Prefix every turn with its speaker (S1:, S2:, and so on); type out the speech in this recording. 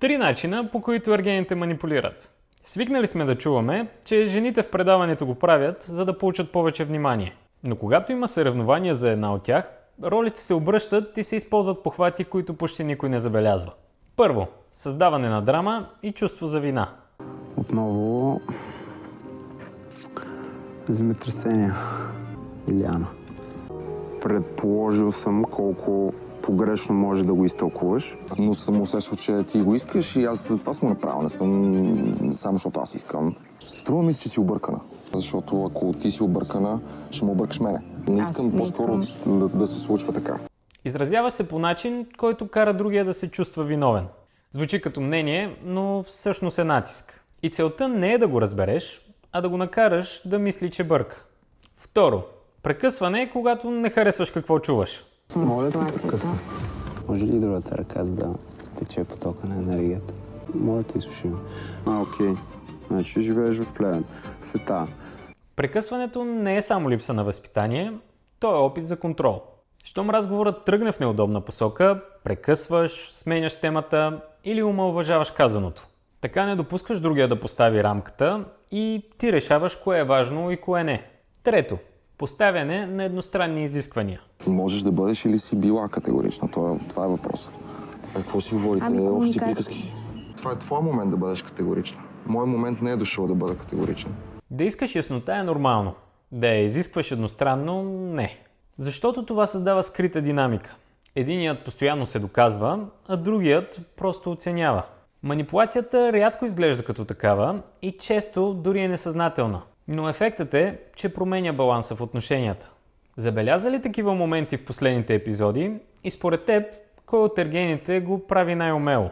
S1: Три начина, по които ергените манипулират. Свикнали сме да чуваме, че жените в предаването го правят, за да получат повече внимание. Но когато има съревнования за една от тях, ролите се обръщат и се използват похвати, които почти никой не забелязва. Първо, създаване на драма и чувство за вина.
S2: Отново земетресения, Илиана. Предположил съм колко погрешно може да го изтълкуваш.
S3: Но съм усещал, че ти го искаш и аз за това съм го направил. Не съм само защото аз искам. Струва ми се, че си объркана. Защото ако ти си объркана, ще ме объркаш мене. Не искам по-скоро да се случва така.
S1: Изразява се по начин, който кара другия да се чувства виновен. Звучи като мнение, но всъщност е натиск. И целта не е да го разбереш, а да го накараш да мисли, че бърка. Второ, прекъсване е когато не харесваш какво чуваш.
S2: Моля те прекъсва. Може ли другата ръка, за да тече потока на енергията? Моля те изсушим. Окей. Значи живееш в Плевен. Сета.
S1: Прекъсването не е само липса на възпитание, то е опит за контрол. Щом разговорът тръгне в неудобна посока, прекъсваш, сменяш темата или омаловажаваш казаното. Така не допускаш другия да постави рамката и ти решаваш кое е важно и кое не. Трето, поставяне на едностранни изисквания.
S3: Можеш да бъдеш или си била категорична. Това е въпросът. Какво си говорите? Общи приказки. Това е твой момент да бъдеш категорична. Мой момент не е дошъл да бъда категоричен.
S1: Да искаш яснота е нормално. Да я изискваш едностранно – не. Защото това създава скрита динамика. Единият постоянно се доказва, а другият просто оценява. Манипулацията рядко изглежда като такава и често дори е несъзнателна. Но ефектът е, че променя баланса в отношенията. Забеляза ли такива моменти в последните епизоди и според теб, кой от ергените го прави най-умело?